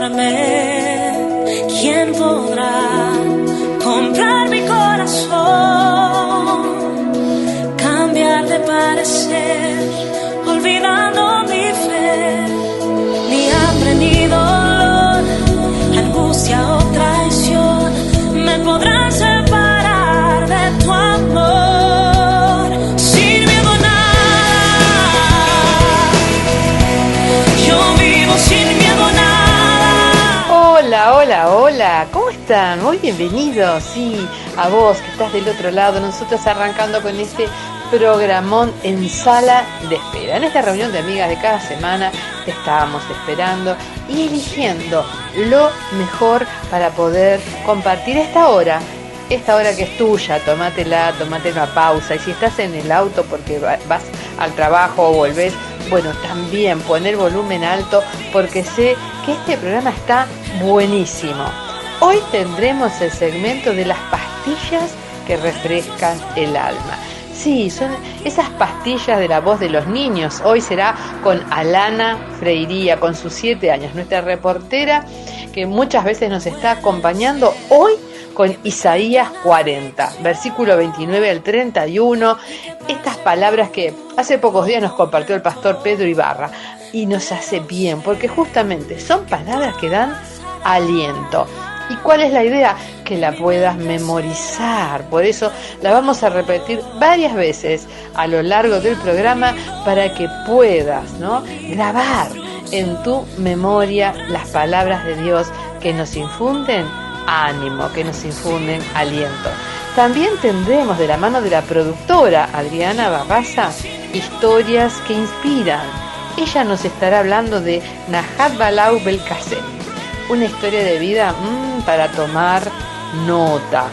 amarme? ¿Quién podrá comprar mi corazón? Cambiar de parecer, olvidando mi fe. Ni hambre ni dolor, angustia o traición me podrán separar de tu amor. Sin miedo a nada, yo vivo sin miedo a nada. Hola, hola, hola, ¿cómo están? Muy bienvenidos, sí, a vos que estás del otro lado, nosotros arrancando con este programón en Sala de Espera. En esta reunión de amigas de cada semana te estábamos esperando y eligiendo lo mejor para poder compartir esta hora que es tuya. Tomate una pausa, y si estás en el auto porque vas al trabajo o volvés, bueno, también poner volumen alto porque sé que este programa está buenísimo. Hoy tendremos el segmento de las pastillas que refrescan el alma. Sí, son esas pastillas de la voz de los niños. Hoy será con Alana Freiría, con sus 7 años, nuestra reportera que muchas veces nos está acompañando hoy con Isaías 40, versículo 29 al 31, estas palabras que hace pocos días nos compartió el pastor Pedro Ibarra, y nos hace bien, porque justamente son palabras que dan aliento. ¿Y cuál es la idea? Que la puedas memorizar. Por eso la vamos a repetir varias veces a lo largo del programa para que puedas, ¿no?, grabar en tu memoria las palabras de Dios que nos infunden ánimo, que nos infunden aliento. También tendremos de la mano de la productora Adriana Barraza historias que inspiran. Ella nos estará hablando de Najat Balau Belkacem, una historia de vida para tomar nota.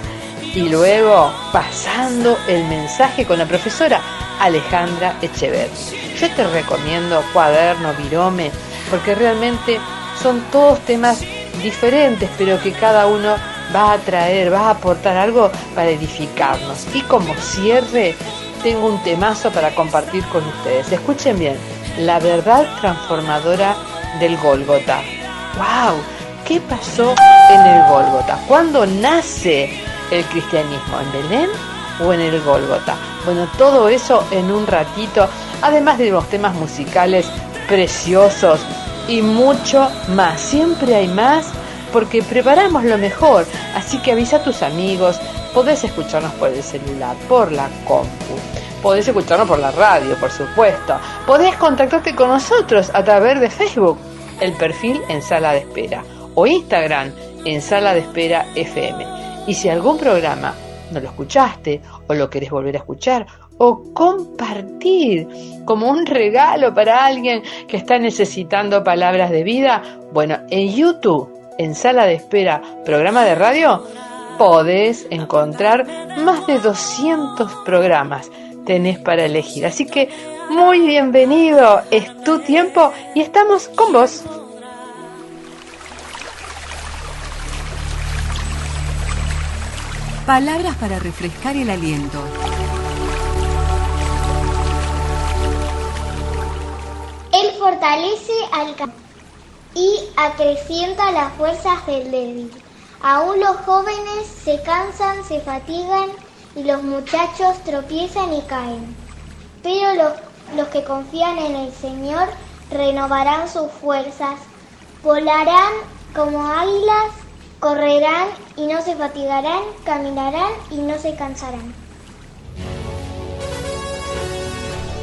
Y luego pasando el mensaje con la profesora Alejandra Echeverri. Yo te recomiendo Cuaderno Virome porque realmente son todos temas diferentes, pero que cada uno va a traer, va a aportar algo para edificarnos. Y como cierre, tengo un temazo para compartir con ustedes. Escuchen bien, la verdad transformadora del Gólgota. ¡Wow! ¿Qué pasó en el Gólgota? ¿Cuándo nace el cristianismo? ¿En Belén o en el Gólgota? Bueno, todo eso en un ratito, además de unos temas musicales preciosos y mucho más. Siempre hay más porque preparamos lo mejor, así que avisa a tus amigos. Podés escucharnos por el celular, por la compu, podés escucharnos por la radio, por supuesto. Podés contactarte con nosotros a través de Facebook, el perfil en Sala de Espera, o Instagram en Sala de Espera FM. Y si algún programa no lo escuchaste o lo querés volver a escuchar o compartir como un regalo para alguien que está necesitando palabras de vida, bueno, en YouTube, en Sala de Espera, programa de radio, podés encontrar más de 200 programas tenés para elegir. Así que muy bienvenido, es tu tiempo y estamos con vos. Palabras para refrescar el aliento. Él fortalece al cansado y acrecienta las fuerzas del débil. Aún los jóvenes se cansan, se fatigan y los muchachos tropiezan y caen. Pero los que confían en el Señor renovarán sus fuerzas, volarán como águilas, correrán y no se fatigarán, caminarán y no se cansarán.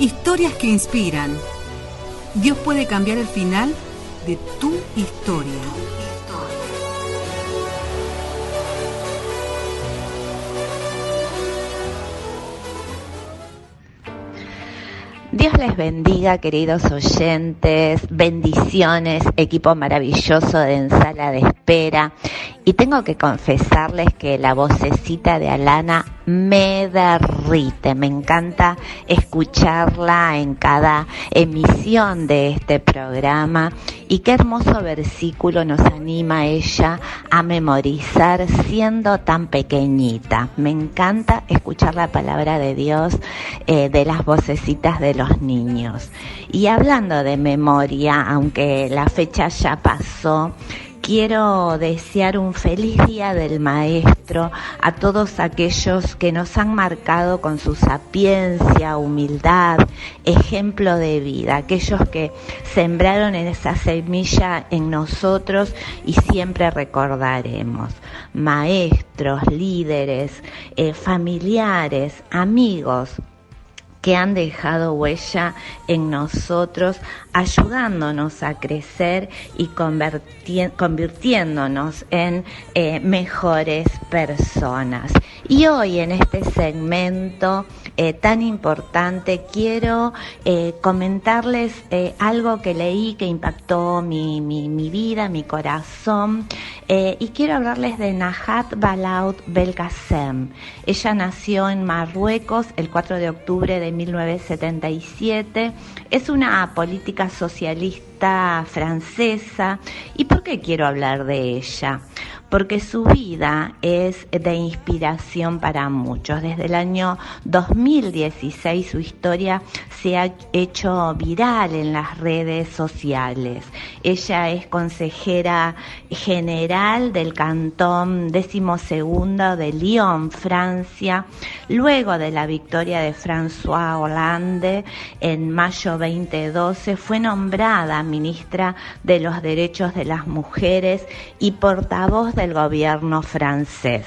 Historias que inspiran. Dios puede cambiar el final de tu historia. Dios les bendiga, queridos oyentes, bendiciones, equipo maravilloso de En Sala de Espera. Y tengo que confesarles que la vocecita de Alana me derrite, me encanta escucharla en cada emisión de este programa. Y qué hermoso versículo nos anima ella a memorizar siendo tan pequeñita. Me encanta escuchar la palabra de Dios de las vocecitas de los niños. Y hablando de memoria, aunque la fecha ya pasó, quiero desear un feliz Día del Maestro a todos aquellos que nos han marcado con su sapiencia, humildad, ejemplo de vida, aquellos que sembraron en esa semilla en nosotros y siempre recordaremos. Maestros, líderes, familiares, amigos que han dejado huella en nosotros, ayudándonos a crecer y convirtiéndonos en mejores personas. Y hoy en este segmento tan importante quiero comentarles algo que leí que impactó mi vida, mi corazón, y quiero hablarles de Najat Balaout Belkacem. Ella nació en Marruecos el 4 de octubre de 1977, es una política socialista francesa. ¿Y por qué quiero hablar de ella? Porque su vida es de inspiración para muchos. Desde el año 2016 su historia se ha hecho viral en las redes sociales. Ella es consejera general del cantón 12º de Lyon, Francia, luego de la victoria de François Hollande en mayo 2012 fue nombrada ministra de los Derechos de las Mujeres y portavoz del gobierno francés.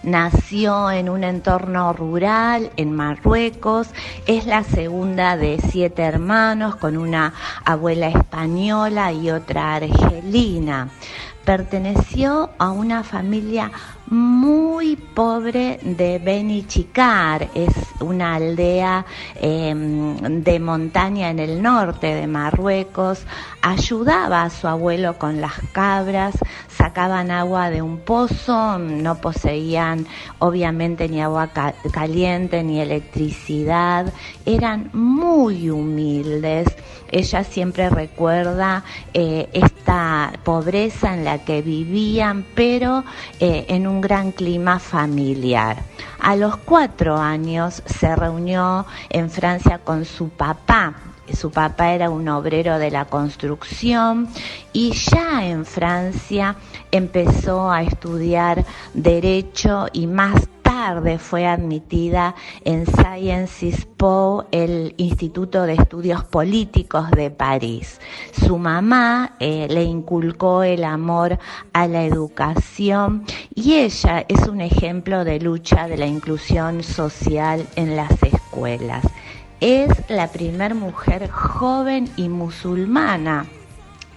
Nació en un entorno rural en Marruecos, es la segunda de 7 hermanos con una abuela española y otra argelina. Perteneció a una familia muy pobre de Beni Chikar, es una aldea de montaña en el norte de Marruecos. Ayudaba a su abuelo con las cabras, sacaban agua de un pozo, no poseían obviamente ni agua caliente ni electricidad, eran muy humildes. Ella siempre recuerda esta pobreza en la que vivían, pero en un gran clima familiar. A los 4 años se reunió en Francia con su papá. Su papá era un obrero de la construcción y ya en Francia empezó a estudiar Derecho y más tarde fue admitida en Sciences Po, el Instituto de Estudios Políticos de París. Su mamá le inculcó el amor a la educación y ella es un ejemplo de lucha de la inclusión social en las escuelas. Es la primera mujer joven y musulmana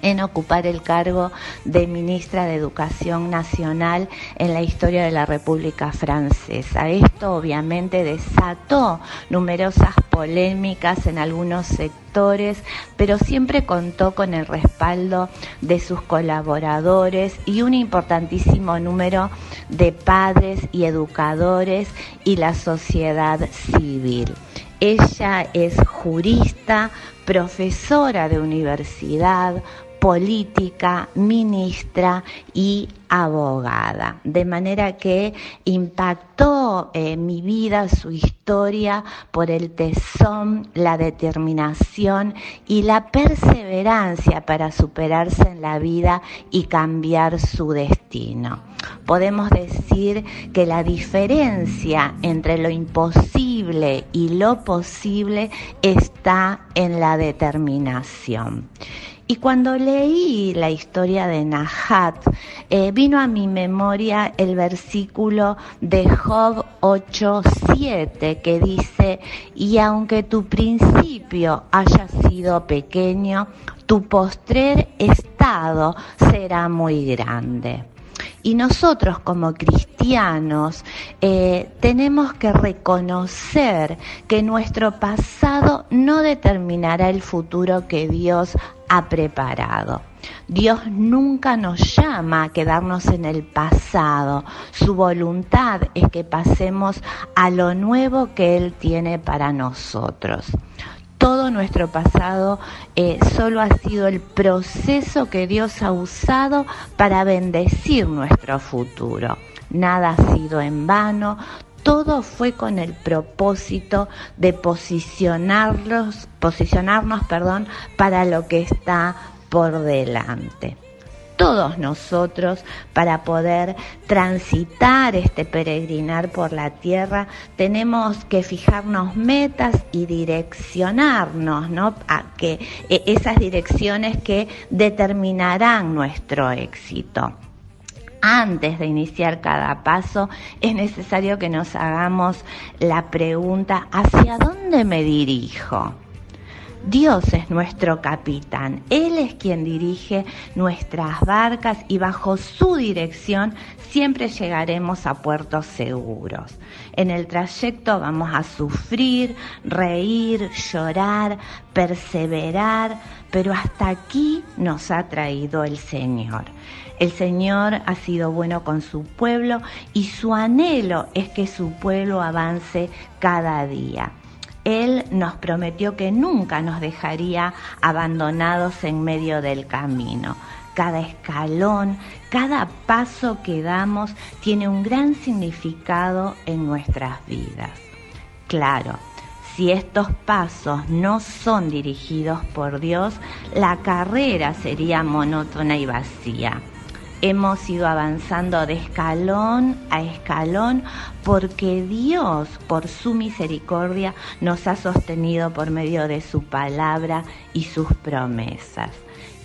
en ocupar el cargo de ministra de Educación Nacional en la historia de la República Francesa. Esto obviamente desató numerosas polémicas en algunos sectores, pero siempre contó con el respaldo de sus colaboradores y un importantísimo número de padres y educadores y la sociedad civil. Ella es jurista, profesora de universidad, política, ministra y abogada, de manera que impactó mi vida, su historia, por el tesón, la determinación y la perseverancia para superarse en la vida y cambiar su destino. Podemos decir que la diferencia entre lo imposible y lo posible está en la determinación. Y cuando leí la historia de Najat, vino a mi memoria el versículo de Job 8:7 que dice: y aunque tu principio haya sido pequeño, tu postrer estado será muy grande. Y nosotros como cristianos tenemos que reconocer que nuestro pasado no determinará el futuro que Dios ha preparado. Dios nunca nos llama a quedarnos en el pasado. Su voluntad es que pasemos a lo nuevo que Él tiene para nosotros. Todo nuestro pasado solo ha sido el proceso que Dios ha usado para bendecir nuestro futuro. Nada ha sido en vano, todo fue con el propósito de posicionarnos para lo que está por delante. todos nosotros, para poder transitar este peregrinar por la tierra, tenemos que fijarnos metas y direccionarnos, ¿no? A que esas direcciones que determinarán nuestro éxito. Antes de iniciar cada paso, es necesario que nos hagamos la pregunta: ¿hacia dónde me dirijo? Dios es nuestro capitán, Él es quien dirige nuestras barcas y bajo su dirección siempre llegaremos a puertos seguros. En el trayecto vamos a sufrir, reír, llorar, perseverar, pero hasta aquí nos ha traído el Señor. El Señor ha sido bueno con su pueblo y su anhelo es que su pueblo avance cada día. Él nos prometió que nunca nos dejaría abandonados en medio del camino. Cada escalón, cada paso que damos tiene un gran significado en nuestras vidas. Claro, si estos pasos no son dirigidos por Dios, la carrera sería monótona y vacía. Hemos ido avanzando de escalón a escalón porque Dios, por su misericordia, nos ha sostenido por medio de su palabra y sus promesas.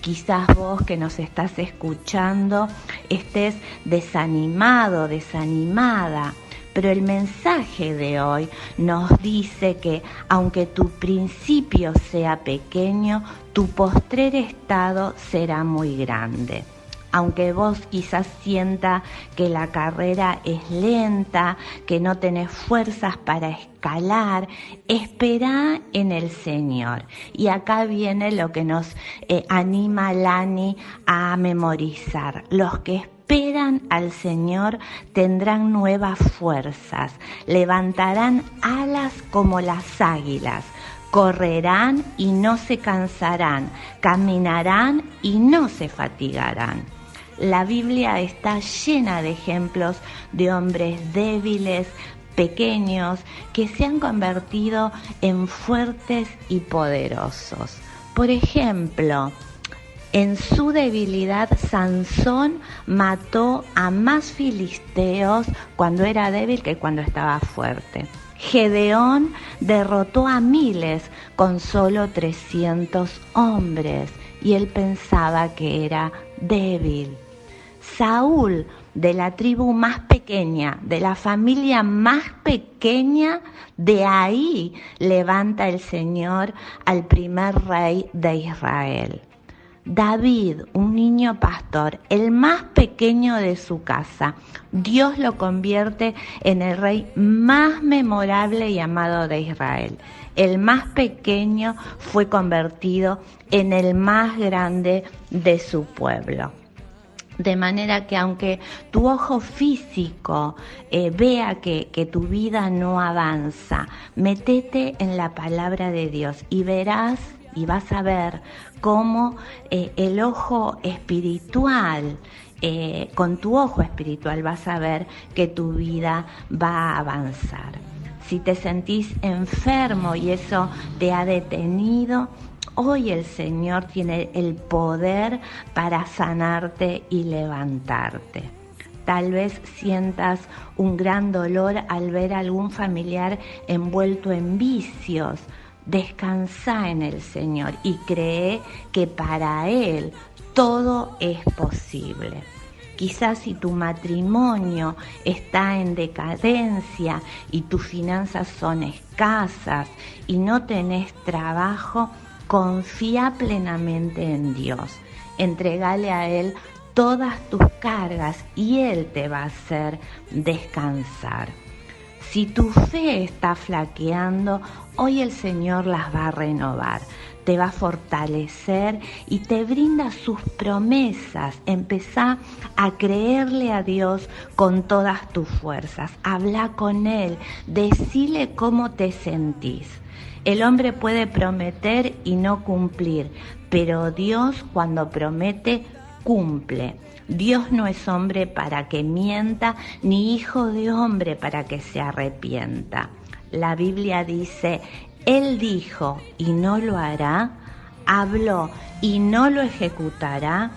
Quizás vos que nos estás escuchando estés desanimado, desanimada, pero el mensaje de hoy nos dice que aunque tu principio sea pequeño, tu postrer estado será muy grande. Aunque vos quizás sienta que la carrera es lenta, que no tenés fuerzas para escalar, esperá en el Señor. Y acá viene lo que nos anima Lani a memorizar. Los que esperan al Señor tendrán nuevas fuerzas, levantarán alas como las águilas. Correrán y no se cansarán, caminarán y no se fatigarán. La Biblia está llena de ejemplos de hombres débiles, pequeños, que se han convertido en fuertes y poderosos. Por ejemplo, en su debilidad, Sansón mató a más filisteos cuando era débil que cuando estaba fuerte. Gedeón derrotó a miles con solo 300 hombres y él pensaba que era débil. Saúl, de la tribu más pequeña, de la familia más pequeña, de ahí levanta el Señor al primer rey de Israel. David, un niño pastor, el más pequeño de su casa, Dios lo convierte en el rey más memorable y amado de Israel. El más pequeño fue convertido en el más grande de su pueblo. De manera que aunque tu ojo físico vea que tu vida no avanza, métete en la palabra de Dios y verás y vas a ver cómo el ojo espiritual, con tu ojo espiritual vas a ver que tu vida va a avanzar. Si te sentís enfermo y eso te ha detenido, hoy el Señor tiene el poder para sanarte y levantarte. Tal vez sientas un gran dolor al ver a algún familiar envuelto en vicios. Descansa en el Señor y cree que para Él todo es posible. Quizás si tu matrimonio está en decadencia y tus finanzas son escasas y no tenés trabajo, confía plenamente en Dios. Entregale a Él todas tus cargas y Él te va a hacer descansar. Si tu fe está flaqueando, hoy el Señor las va a renovar, te va a fortalecer y te brinda sus promesas. Empezá a creerle a Dios con todas tus fuerzas. Habla con Él, decile cómo te sentís. El hombre puede prometer y no cumplir, pero Dios cuando promete, cumple. Dios no es hombre para que mienta, ni hijo de hombre para que se arrepienta. La Biblia dice, Él dijo y no lo hará, habló y no lo ejecutará.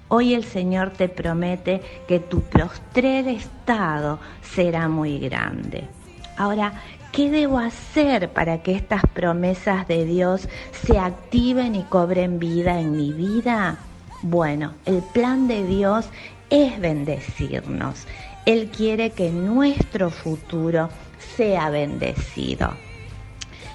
Hoy el Señor te promete que tu postrer estado será muy grande. Ahora, ¿qué debo hacer para que estas promesas de Dios se activen y cobren vida en mi vida? Bueno, el plan de Dios es bendecirnos. Él quiere que nuestro futuro sea bendecido.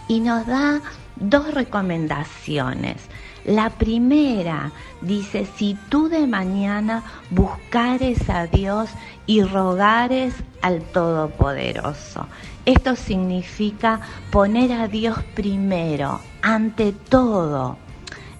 Y nos da 2 recomendaciones. La primera dice, si tú de mañana buscares a Dios y rogares al Todopoderoso. Esto significa poner a Dios primero, ante todo.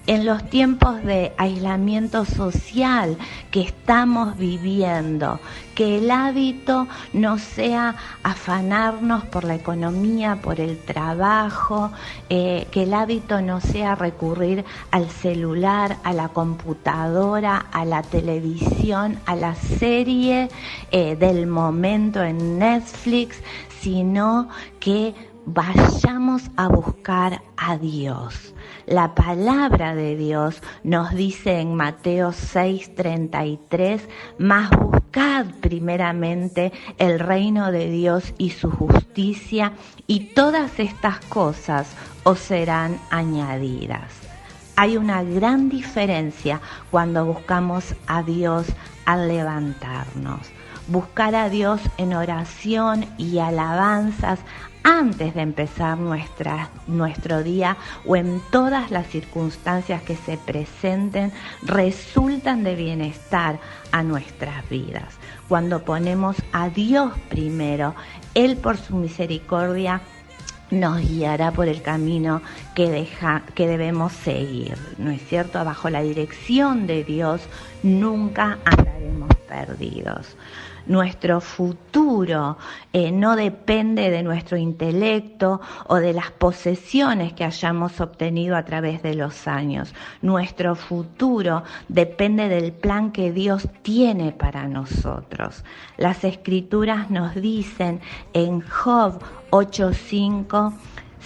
En los tiempos de aislamiento social que estamos viviendo, que el hábito no sea afanarnos por la economía, por el trabajo, que el hábito no sea recurrir al celular, a la computadora, a la televisión, a la serie del momento en Netflix, sino que vayamos a buscar a Dios. La palabra de Dios nos dice en Mateo 6:33, mas buscad primeramente el reino de Dios y su justicia, y todas estas cosas os serán añadidas. Hay una gran diferencia cuando buscamos a Dios al levantarnos. Buscar a Dios en oración y alabanzas antes de empezar nuestro día o en todas las circunstancias que se presenten, resultan de bienestar a nuestras vidas. Cuando ponemos a Dios primero, Él por su misericordia nos guiará por el camino que debemos seguir, ¿no es cierto? Bajo la dirección de Dios nunca andaremos perdidos. Nuestro futuro no depende de nuestro intelecto o de las posesiones que hayamos obtenido a través de los años. Nuestro futuro depende del plan que Dios tiene para nosotros. Las Escrituras nos dicen en Job 8:5,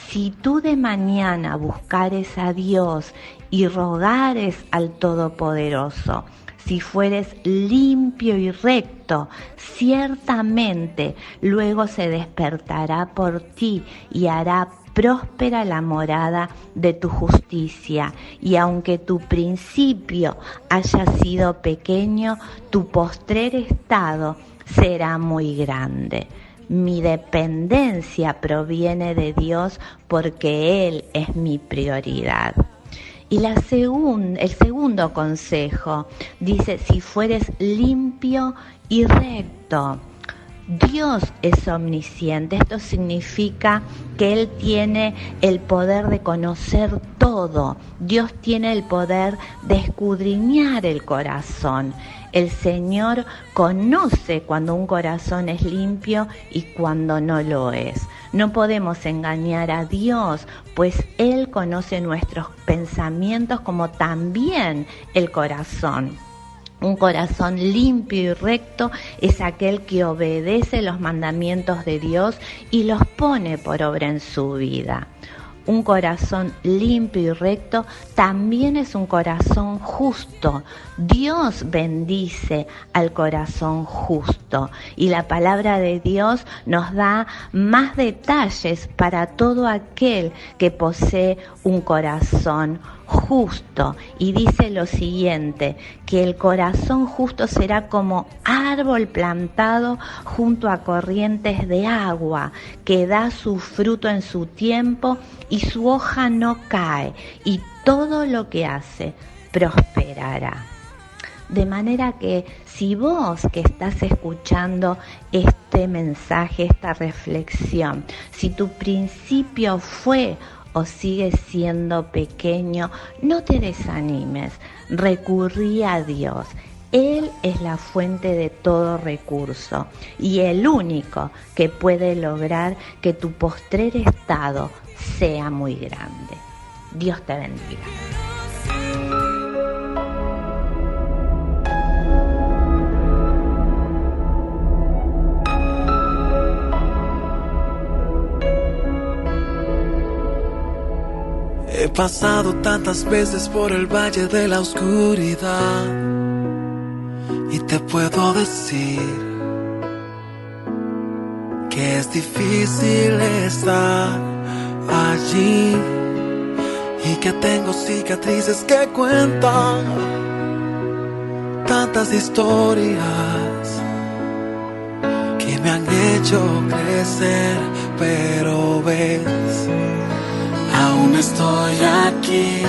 si tú de mañana buscares a Dios y rogares al Todopoderoso, si fueres limpio y recto, ciertamente luego se despertará por ti y hará próspera la morada de tu justicia. Y aunque tu principio haya sido pequeño, tu postrer estado será muy grande. Mi dependencia proviene de Dios porque Él es mi prioridad. Y el segundo consejo dice, si fueres limpio y recto. Dios es omnisciente. Esto significa que Él tiene el poder de conocer todo. Dios tiene el poder de escudriñar el corazón. El Señor conoce cuando un corazón es limpio y cuando no lo es. No podemos engañar a Dios, pues Él conoce nuestros pensamientos como también el corazón. Un corazón limpio y recto es aquel que obedece los mandamientos de Dios y los pone por obra en su vida. Un corazón limpio y recto también es un corazón justo. Dios bendice al corazón justo y la palabra de Dios nos da más detalles para todo aquel que posee un corazón justo. Y dice lo siguiente, que el corazón justo será como árbol plantado junto a corrientes de agua, que da su fruto en su tiempo y su hoja no cae, y todo lo que hace prosperará. De manera que si vos que estás escuchando este mensaje, esta reflexión, si tu principio fue o sigue siendo pequeño, no te desanimes, recurrí a Dios. Él es la fuente de todo recurso y el único que puede lograr que tu postrer estado sea muy grande. Dios te bendiga. He pasado tantas veces por el valle de la oscuridad, Y te puedo decir que es difícil estar allí y que tengo cicatrices que cuentan tantas historias que me han hecho crecer, pero ves, aún estoy aquí,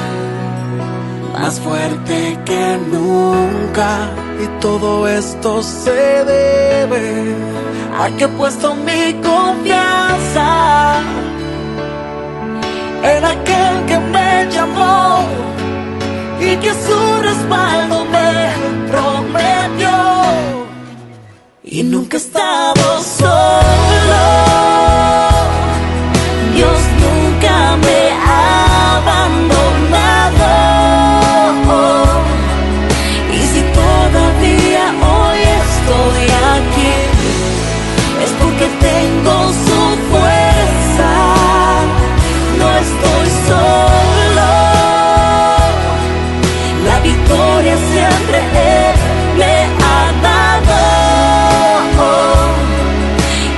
más fuerte que nunca, y todo esto se debe a que he puesto mi confianza en aquel que me llamó y que su respaldo me prometió. Y nunca he estado solo, Dios nunca me ha abandonado. Y si todavía hoy estoy aquí, es porque tengo su fuerza. No estoy solo, la victoria siempre Él me ha dado.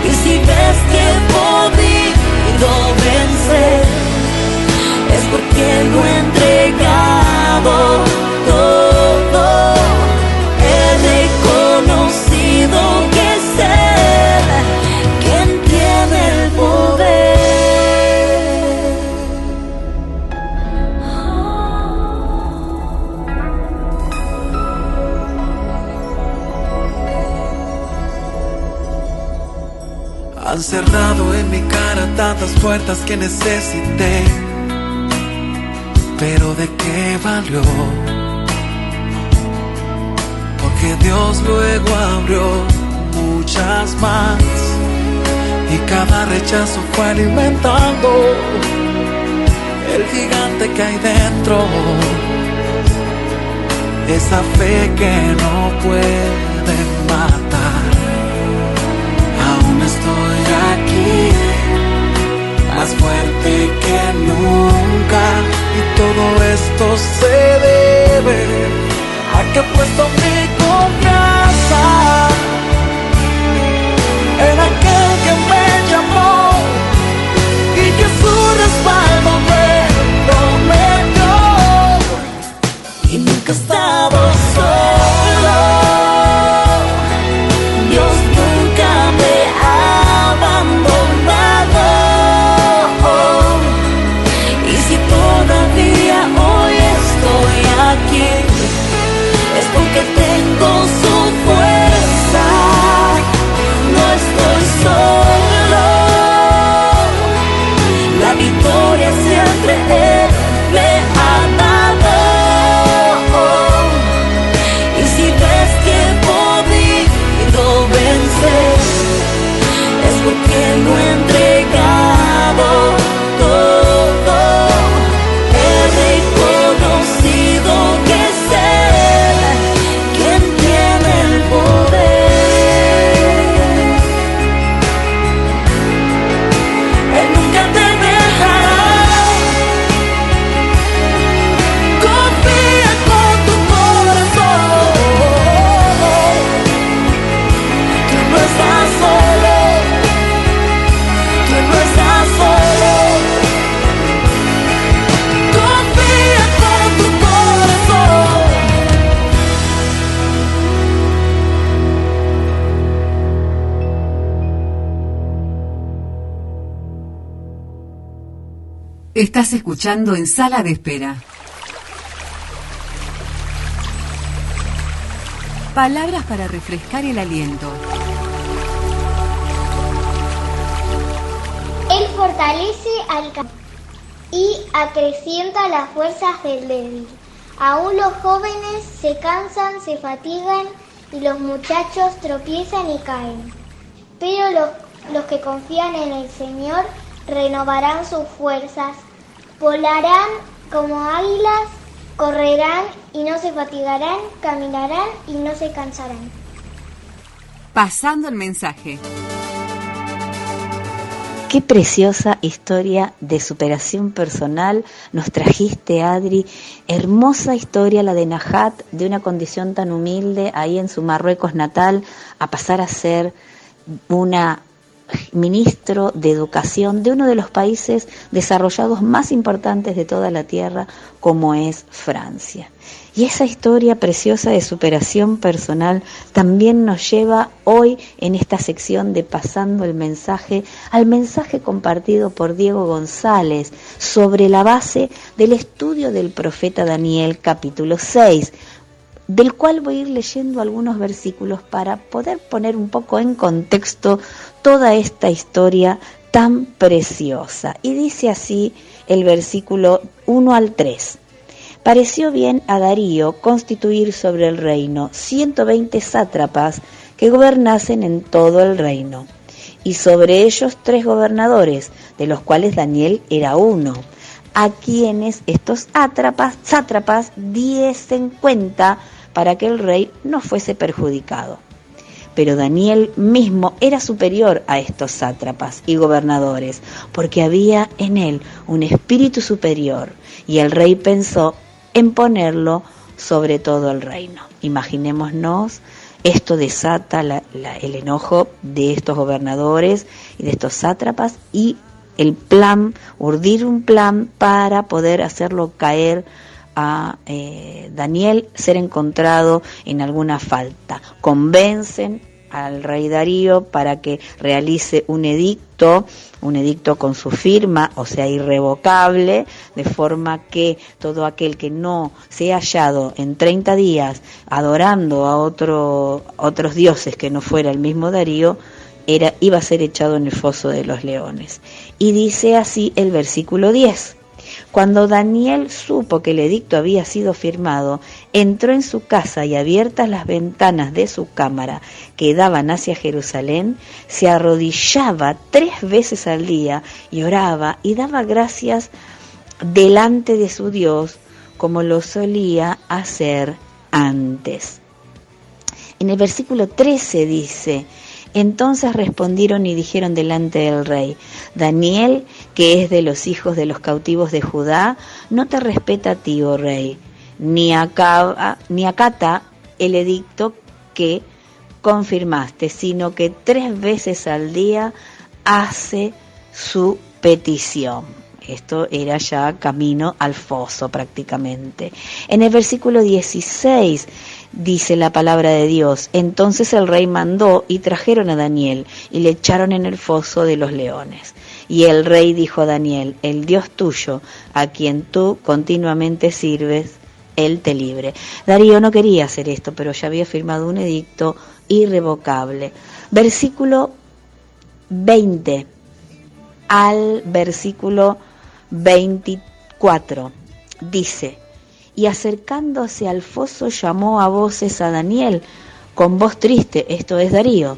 Y si ves que he podido vencer, es porque lo he entregado todo. He reconocido que es Él quien tiene el poder. Han cerrado en mi cara tantas puertas que necesité, pero ¿de qué valió? Porque Dios luego abrió muchas más, y cada rechazo fue alimentando el gigante que hay dentro, esa fe que no puede matar. Aún estoy aquí, más fuerte que nunca, y todo esto se debe a que he puesto mi confianza en aquel que me llamó y que su respaldo me prometió. Y nunca he estado solo, Dios nunca me ha abandonado. Y si todavía hoy estoy aquí, es porque tengo su fuerza. No estoy solo, la victoria siempre Él me ha dado. Y si ves que he podido vencer, es porque lo he entregado todo. He reconocido que es Él quien tiene el poder. Él nunca te dejará. Confía con tu corazón, tú no estás solo, tú no estás solo. Confía con tu corazón. Estás escuchando En Sala de Espera. Palabras para refrescar el aliento. Él fortalece al cansado y acrecienta las fuerzas del débil. Aún los jóvenes se cansan, se fatigan, y los muchachos tropiezan y caen. Pero los que confían en el Señor renovarán sus fuerzas, volarán como águilas, correrán y no se fatigarán, caminarán y no se cansarán. Pasando el mensaje. Qué preciosa historia de superación personal nos trajiste, Adri. Hermosa historia la de Najat, de una condición tan humilde ahí en su Marruecos natal, a pasar a ser una ministro de educación de uno de los países desarrollados más importantes de toda la tierra, como es Francia. Y esa historia preciosa de superación personal también nos lleva hoy en esta sección de Pasando el Mensaje al mensaje compartido por Diego González sobre la base del estudio del profeta Daniel capítulo 6, del cual voy a ir leyendo algunos versículos para poder poner un poco en contexto toda esta historia tan preciosa. Y dice así el versículo 1 al 3. Pareció bien a Darío constituir sobre el reino 120 sátrapas que gobernasen en todo el reino, y sobre ellos 3 gobernadores, de los cuales Daniel era uno, a quienes estos sátrapas diesen cuenta para que el rey no fuese perjudicado. Pero Daniel mismo era superior a estos sátrapas y gobernadores, porque había en él un espíritu superior, y el rey pensó en ponerlo sobre todo el reino. Imaginémonos, esto desata el enojo de estos gobernadores y de estos sátrapas, y el plan, urdir un plan para poder hacerlo caer a Daniel, ser encontrado en alguna falta. Convencen al rey Darío para que realice un edicto con su firma, o sea, irrevocable, de forma que todo aquel que no sea hallado en 30 días adorando a otros dioses que no fuera el mismo Darío, iba a ser echado en el foso de los leones. Y dice así el versículo 10. Cuando Daniel supo que el edicto había sido firmado, entró en su casa y, abiertas las ventanas de su cámara que daban hacia Jerusalén, se arrodillaba 3 veces al día y oraba y daba gracias delante de su Dios, como lo solía hacer antes. En el versículo 13 dice: entonces respondieron y dijeron delante del rey: Daniel, que es de los hijos de los cautivos de Judá, no te respeta a ti, oh rey, ni acata el edicto que confirmaste, sino que 3 veces al día hace su petición. Esto era ya camino al foso prácticamente. En el versículo 16 dice la palabra de Dios: entonces el rey mandó y trajeron a Daniel y le echaron en el foso de los leones. Y el rey dijo a Daniel: el Dios tuyo, a quien tú continuamente sirves, él te libre. Darío no quería hacer esto, pero ya había firmado un edicto irrevocable. Versículo 20 al versículo 24 dice: y acercándose al foso llamó a voces a Daniel con voz triste, esto es Darío,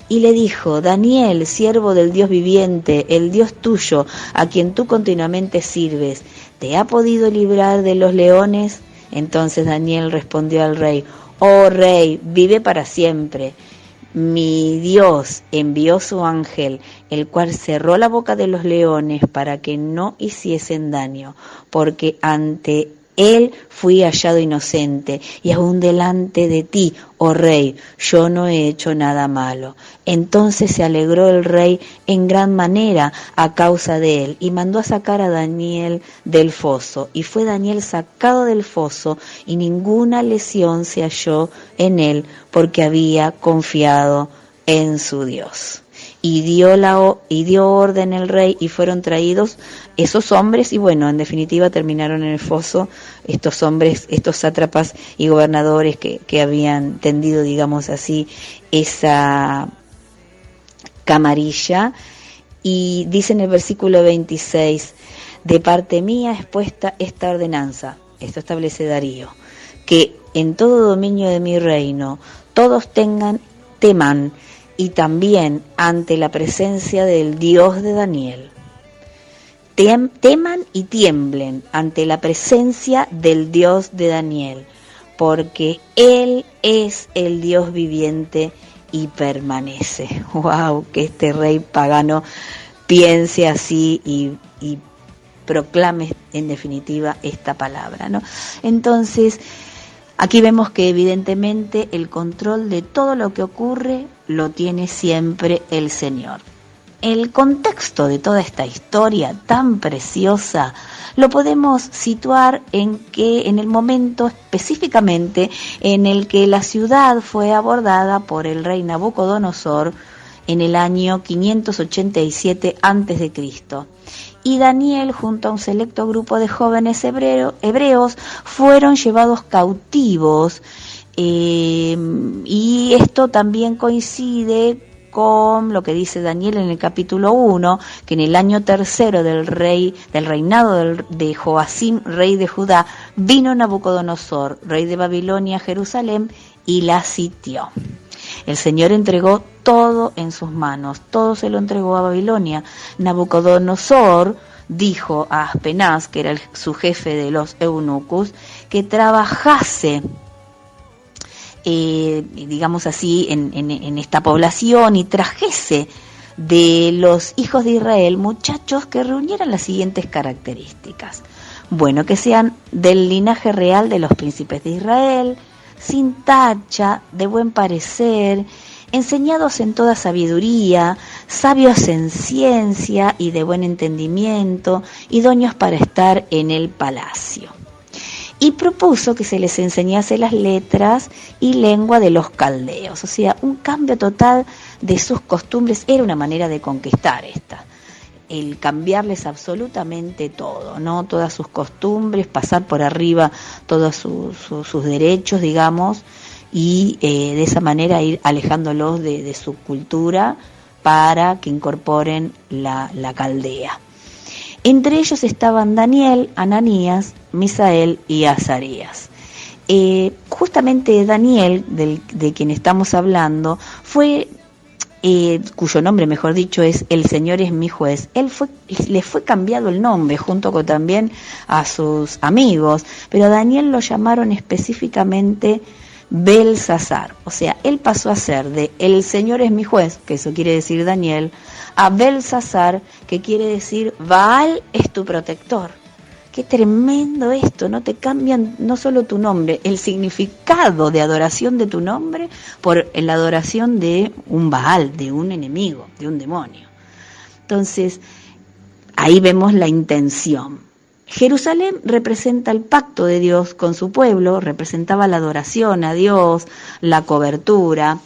y le dijo: Daniel, siervo del Dios viviente, el Dios tuyo, a quien tú continuamente sirves, ¿te ha podido librar de los leones? Entonces Daniel respondió al rey: oh rey, vive para siempre. Mi Dios envió su ángel, el cual cerró la boca de los leones para que no hiciesen daño, porque ante él fui hallado inocente, y aún delante de ti, oh rey, yo no he hecho nada malo. Entonces se alegró el rey en gran manera a causa de él, y mandó a sacar a Daniel del foso. Y fue Daniel sacado del foso, y ninguna lesión se halló en él, porque había confiado en su Dios. Y dio orden el rey, y fueron traídos esos hombres, y bueno, en definitiva terminaron en el foso estos hombres, estos sátrapas y gobernadores que habían tendido, digamos así, esa camarilla. Y dice en el versículo 26: de parte mía es puesta esta ordenanza, esto establece Darío, que en todo dominio de mi reino todos teman, y también ante la presencia del Dios de Daniel. Teman y tiemblen ante la presencia del Dios de Daniel, porque Él es el Dios viviente y permanece. ¡Wow! Que este rey pagano piense así y proclame en definitiva esta palabra, ¿no? Entonces, aquí vemos que evidentemente el control de todo lo que ocurre lo tiene siempre el Señor. El contexto de toda esta historia tan preciosa lo podemos situar en el momento específicamente en el que la ciudad fue abordada por el rey Nabucodonosor en el año 587 a.C. Y Daniel, junto a un selecto grupo de jóvenes hebreos, fueron llevados cautivos, y esto también coincide con lo que dice Daniel en el capítulo 1, que en el año tercero del reinado de Joacim, rey de Judá, vino Nabucodonosor, rey de Babilonia, a Jerusalén, y la sitió. El Señor entregó todo en sus manos, todo se lo entregó a Babilonia. Nabucodonosor dijo a Aspenaz, que era su jefe de los eunucos, que trabajase, digamos así, en esta población y trajese de los hijos de Israel muchachos que reunieran las siguientes características. Bueno, que sean del linaje real de los príncipes de Israel, sin tacha, de buen parecer, enseñados en toda sabiduría, sabios en ciencia y de buen entendimiento, idóneos para estar en el palacio. Y propuso que se les enseñase las letras y lengua de los caldeos, o sea, un cambio total de sus costumbres. Era una manera de conquistar esta, el cambiarles absolutamente todo, ¿no? Todas sus costumbres, pasar por arriba todos sus derechos, digamos, y de esa manera ir alejándolos de su cultura para que incorporen la caldea. Entre ellos estaban Daniel, Ananías, Misael y Azarías. Justamente Daniel, de quien estamos hablando, cuyo nombre, mejor dicho, es El Señor es mi juez. Le fue cambiado el nombre junto con también a sus amigos, pero a Daniel lo llamaron específicamente Belsasar. O sea, él pasó a ser de El Señor es mi juez, que eso quiere decir Daniel, a Belsasar, que quiere decir Baal es tu protector. Qué tremendo esto, ¿no? Te cambian no solo tu nombre, el significado de adoración de tu nombre por la adoración de un Baal, de un enemigo, de un demonio. Entonces, ahí vemos la intención. Jerusalén representa el pacto de Dios con su pueblo, representaba la adoración a Dios, la cobertura.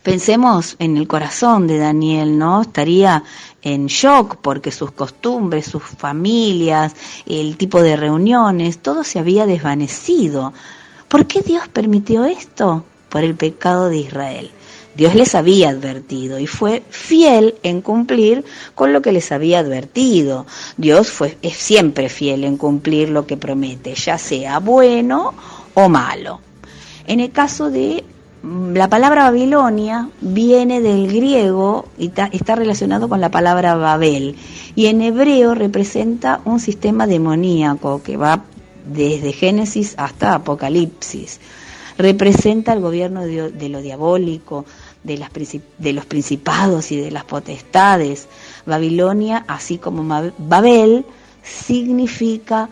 Pensemos en el corazón de Daniel, ¿no? Estaría en shock porque sus costumbres, sus familias, el tipo de reuniones, todo se había desvanecido. ¿Por qué Dios permitió esto? Por el pecado de Israel. Dios les había advertido y fue fiel en cumplir con lo que les había advertido. Dios es siempre fiel en cumplir lo que promete, ya sea bueno o malo. En el caso de la palabra Babilonia viene del griego y está relacionado con la palabra Babel, y en hebreo representa un sistema demoníaco que va desde Génesis hasta Apocalipsis. Representa el gobierno de lo diabólico, de los principados y de las potestades. Babilonia, así como Babel, significa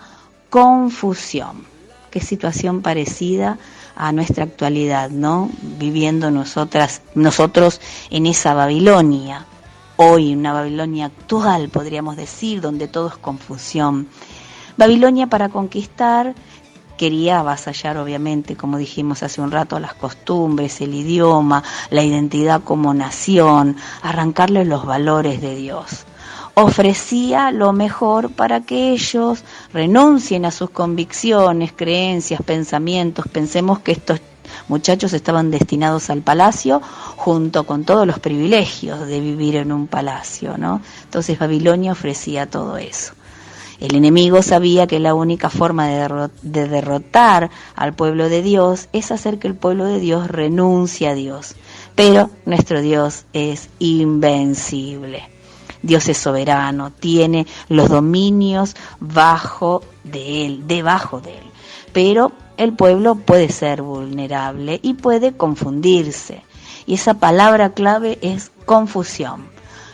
confusión. Qué situación parecida a nuestra actualidad, ¿no? Viviendo nosotros en esa Babilonia, hoy una Babilonia actual, podríamos decir, donde todo es confusión. Babilonia, para conquistar, quería avasallar, obviamente, como dijimos hace un rato, las costumbres, el idioma, la identidad como nación, arrancarles los valores de Dios. Ofrecía lo mejor para que ellos renuncien a sus convicciones, creencias, pensamientos. Pensemos que estos muchachos estaban destinados al palacio junto con todos los privilegios de vivir en un palacio, ¿no? Entonces Babilonia ofrecía todo eso. El enemigo sabía que la única forma de derrotar al pueblo de Dios es hacer que el pueblo de Dios renuncie a Dios. Pero nuestro Dios es invencible. Dios es soberano, tiene los dominios debajo de él. Pero el pueblo puede ser vulnerable y puede confundirse. Y esa palabra clave es confusión.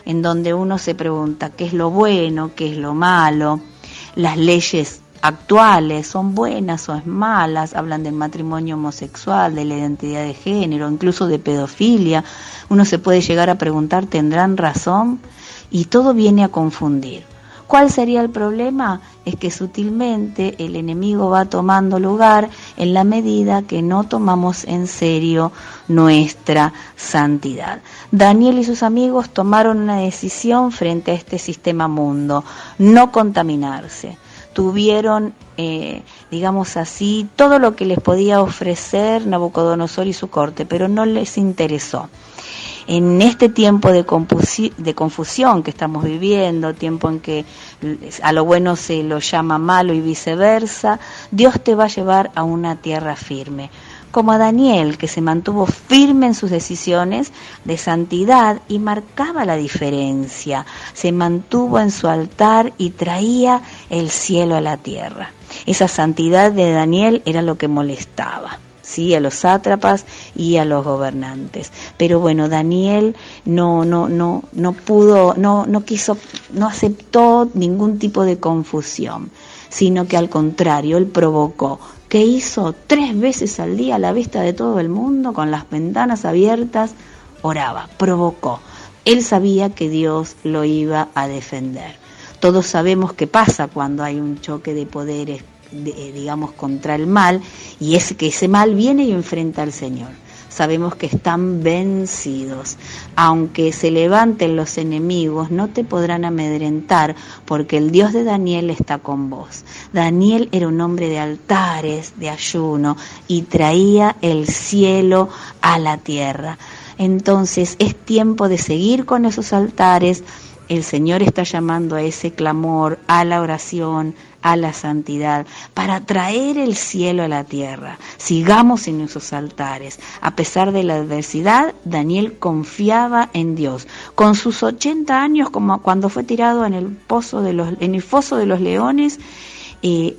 en donde uno se pregunta qué es lo bueno, qué es lo malo, las leyes actuales son buenas o es malas, hablan del matrimonio homosexual, de la identidad de género, incluso de pedofilia. Uno se puede llegar a preguntar, ¿tendrán razón? Y todo viene a confundir. ¿Cuál sería el problema? Es que sutilmente el enemigo va tomando lugar en la medida que no tomamos en serio nuestra santidad. Daniel y sus amigos tomaron una decisión frente a este sistema mundo: no contaminarse. Tuvieron, digamos así, todo lo que les podía ofrecer Nabucodonosor y su corte, pero no les interesó. En este tiempo de confusión que estamos viviendo, tiempo en que a lo bueno se lo llama malo y viceversa, Dios te va a llevar a una tierra firme. Como a Daniel, que se mantuvo firme en sus decisiones de santidad y marcaba la diferencia, se mantuvo en su altar y traía el cielo a la tierra. Esa santidad de Daniel era lo que molestaba, sí, a los sátrapas y a los gobernantes. Pero bueno, Daniel no aceptó ningún tipo de confusión, sino que al contrario, él provocó. ¿Qué hizo? 3 veces al día a la vista de todo el mundo, con las ventanas abiertas, oraba, provocó. Él sabía que Dios lo iba a defender. Todos sabemos qué pasa cuando hay un choque de poderes, digamos, contra el mal, y es que ese mal viene y enfrenta al Señor. Sabemos que están vencidos. Aunque se levanten los enemigos, no te podrán amedrentar, porque el Dios de Daniel está con vos. Daniel era un hombre de altares, de ayuno, y traía el cielo a la tierra. Entonces es tiempo de seguir con esos altares. El Señor está llamando a ese clamor, a la oración, a la santidad, para traer el cielo a la tierra. Sigamos en esos altares. A pesar de la adversidad, Daniel confiaba en Dios. Con sus 80 años, como cuando fue tirado en el foso de los leones,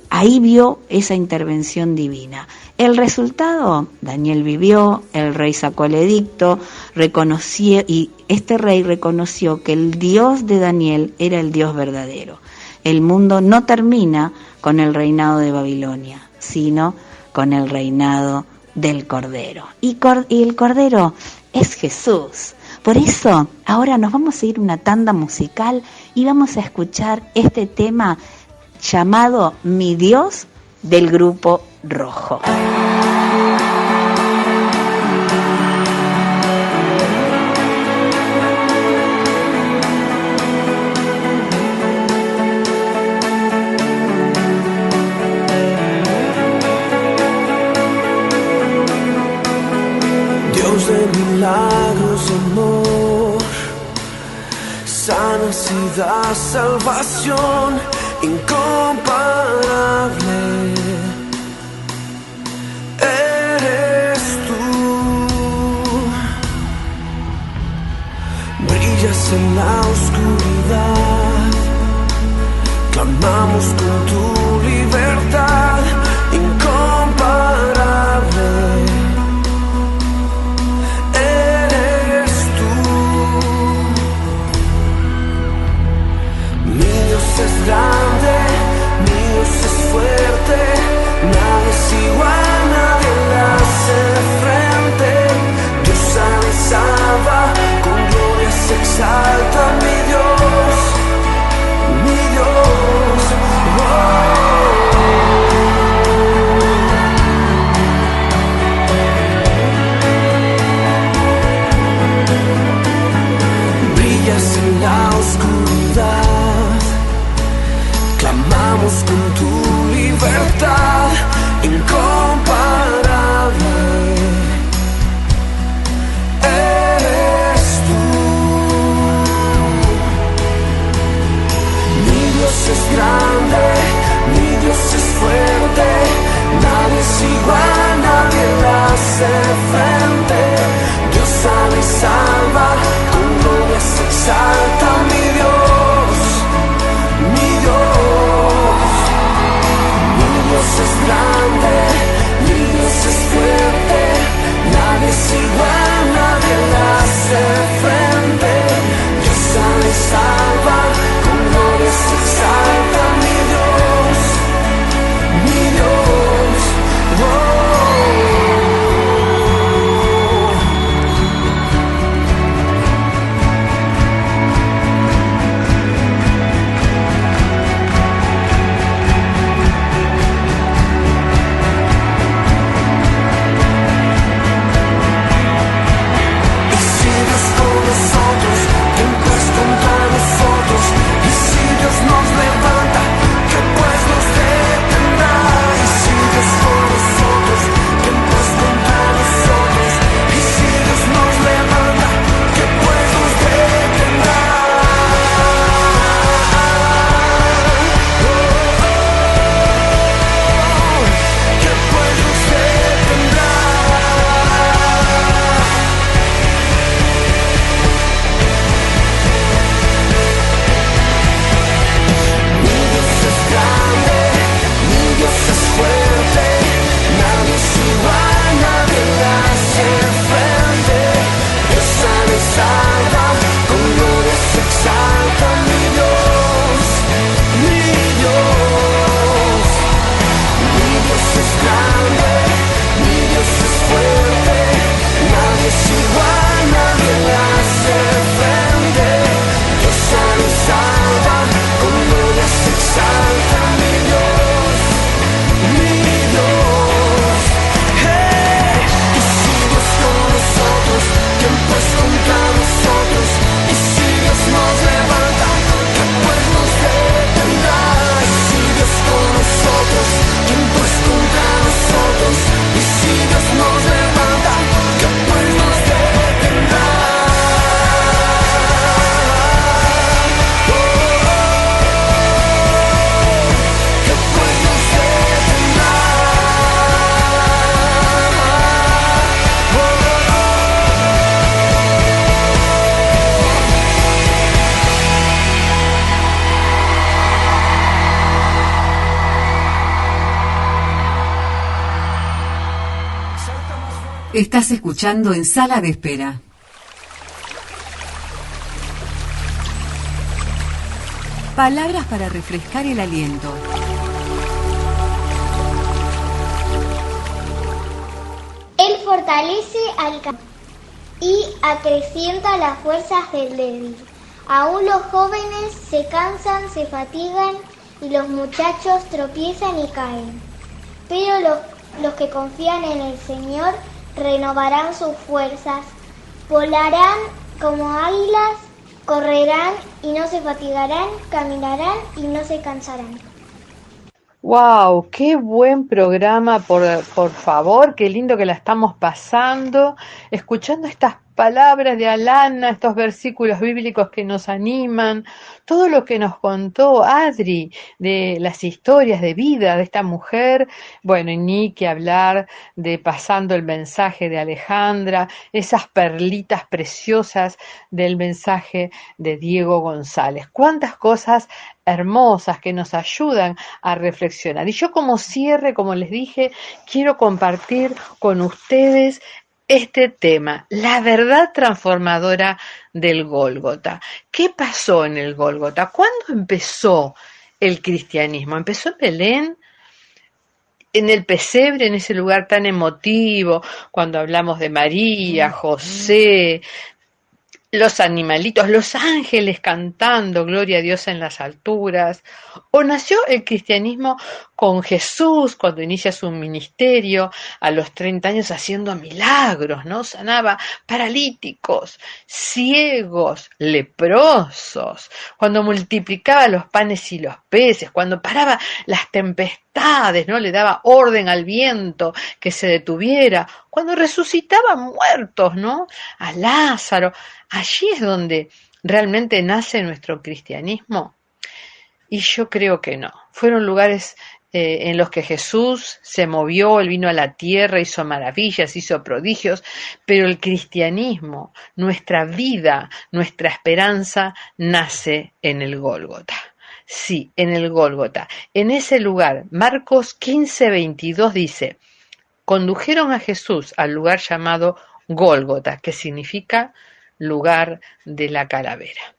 ahí vio esa intervención divina. El resultado, Daniel vivió, el rey sacó el edicto, reconoció, y este rey reconoció que el Dios de Daniel era el Dios verdadero. El mundo no termina con el reinado de Babilonia, sino con el reinado del Cordero. Y el Cordero es Jesús. Por eso, ahora nos vamos a ir a una tanda musical y vamos a escuchar este tema llamado Mi Dios, del Grupo Rojo. Dios de milagros, amor, sanas y da salvación incomparable. Eres tú, brillas en la oscuridad, clamamos con tu libertad incomparable. Eres tú, mi Dios es grande, mi Dios es fuerte. Estás escuchando En Sala de Espera. Palabras para refrescar el aliento. Él fortalece al cansado y acrecienta las fuerzas del débil. Aún los jóvenes se cansan, se fatigan y los muchachos tropiezan y caen. Pero los que confían en el Señor renovarán sus fuerzas, volarán como águilas, correrán y no se fatigarán, caminarán y no se cansarán. ¡Wow! ¡Qué buen programa! Por favor, qué lindo que la estamos pasando, escuchando estas palabras de Alana, estos versículos bíblicos que nos animan, todo lo que nos contó Adri de las historias de vida de esta mujer, bueno, y ni que hablar de pasando el mensaje de Alejandra, esas perlitas preciosas del mensaje de Diego González. ¡Cuántas cosas hermosas que nos ayudan a reflexionar! Y yo como cierre, como les dije, quiero compartir con ustedes este tema, la verdad transformadora del Gólgota. ¿Qué pasó en el Gólgota? ¿Cuándo empezó el cristianismo? ¿Empezó en Belén? En el pesebre, en ese lugar tan emotivo, cuando hablamos de María, José, los animalitos, los ángeles cantando gloria a Dios en las alturas, o nació el cristianismo con Jesús cuando inicia su ministerio a los 30 años haciendo milagros, ¿no? Sanaba paralíticos, ciegos, leprosos, cuando multiplicaba los panes y los peces, cuando paraba las tempestades, ¿no? Le daba orden al viento que se detuviera, cuando resucitaba muertos, ¿no? A Lázaro. Allí es donde realmente nace nuestro cristianismo. Y yo creo que no. Fueron lugares en los que Jesús se movió, Él vino a la tierra, hizo maravillas, hizo prodigios, pero el cristianismo, nuestra vida, nuestra esperanza, nace en el Gólgota. Sí, en el Gólgota. En ese lugar, Marcos 15:22 dice, condujeron a Jesús al lugar llamado Gólgota, que significa lugar de la calavera.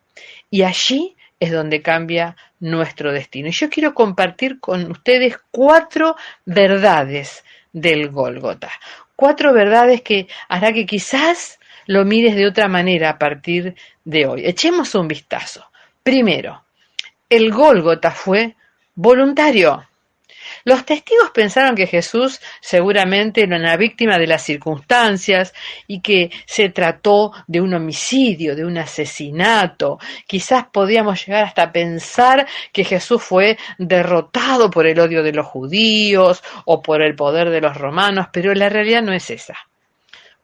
Y allí es donde cambia nuestro destino. Y yo quiero compartir con ustedes 4 verdades del Gólgota. 4 verdades que hará que quizás lo mires de otra manera a partir de hoy. Echemos un vistazo. Primero, el Gólgota fue voluntario. Los testigos pensaron que Jesús seguramente era una víctima de las circunstancias y que se trató de un homicidio, de un asesinato. Quizás podíamos llegar hasta pensar que Jesús fue derrotado por el odio de los judíos o por el poder de los romanos, pero la realidad no es esa.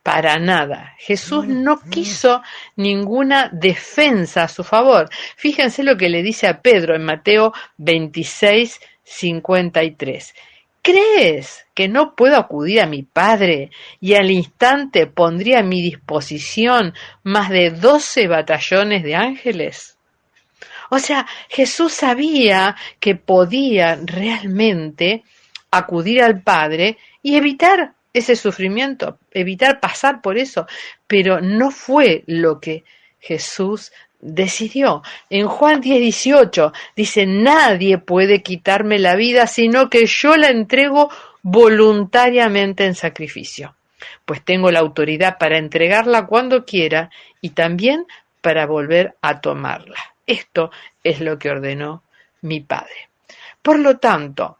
Para nada. Jesús no quiso ninguna defensa a su favor. Fíjense lo que le dice a Pedro en Mateo 26:53. ¿Crees que no puedo acudir a mi Padre y al instante pondría a mi disposición más de 12 batallones de ángeles? O sea, Jesús sabía que podía realmente acudir al Padre y evitar ese sufrimiento, evitar pasar por eso, pero no fue lo que Jesús decidió. En Juan 10:18 dice, nadie puede quitarme la vida, sino que yo la entrego voluntariamente en sacrificio, pues tengo la autoridad para entregarla cuando quiera y también para volver a tomarla. Esto es lo que ordenó mi Padre. Por lo tanto,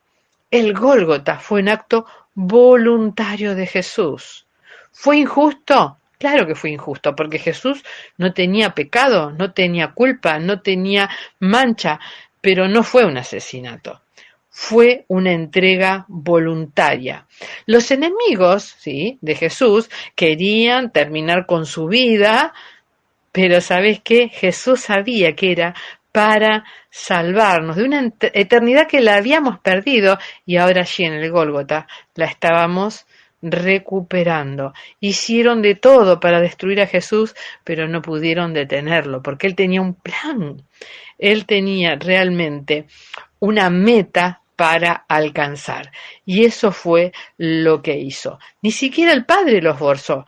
el Gólgota fue un acto voluntario de Jesús. ¿Fue injusto? Claro que fue injusto, porque Jesús no tenía pecado, no tenía culpa, no tenía mancha, pero no fue un asesinato. Fue una entrega voluntaria. Los enemigos, ¿sí?, de Jesús querían terminar con su vida, pero ¿sabes qué? Jesús sabía que era para salvarnos de una eternidad que la habíamos perdido y ahora allí en el Gólgota la estábamos recuperando. Hicieron de todo para destruir a Jesús, pero no pudieron detenerlo, porque Él tenía un plan. Él tenía realmente una meta para alcanzar. Y eso fue lo que hizo. Ni siquiera el Padre los forzó.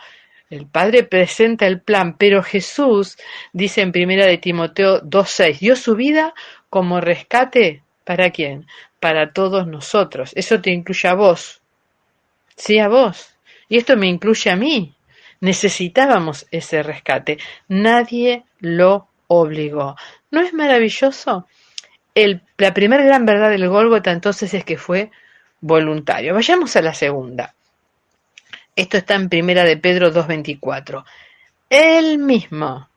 El Padre presenta el plan, pero Jesús, dice en 1 de Timoteo 2:6, dio su vida como rescate, ¿para quién? Para todos nosotros. Eso te incluye a vos. Sí, a vos. Y esto me incluye a mí. Necesitábamos ese rescate. Nadie lo obligó. ¿No es maravilloso? La primera gran verdad del Gólgota entonces es que fue voluntario. Vayamos a la segunda. Esto está en 1 de Pedro 2:24. Él mismo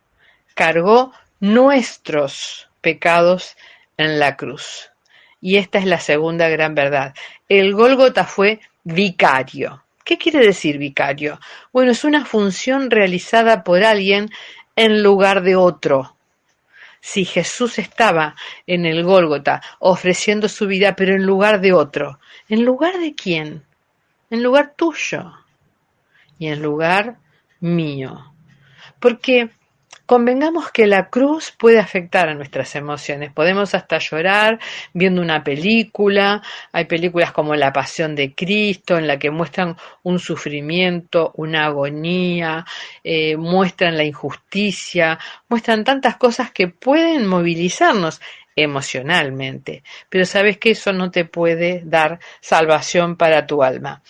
cargó nuestros pecados en la cruz. Y esta es la segunda gran verdad. El Gólgota fue vicario. ¿Qué quiere decir vicario? Bueno, es una función realizada por alguien en lugar de otro. Si Jesús estaba en el Gólgota ofreciendo su vida, pero en lugar de otro. ¿En lugar de quién? En lugar tuyo y en lugar mío. Porque convengamos que la cruz puede afectar a nuestras emociones. Podemos hasta llorar viendo una película. Hay películas como La Pasión de Cristo, en la que muestran un sufrimiento, una agonía, muestran la injusticia, muestran tantas cosas que pueden movilizarnos emocionalmente. Pero sabes que eso no te puede dar salvación para tu alma.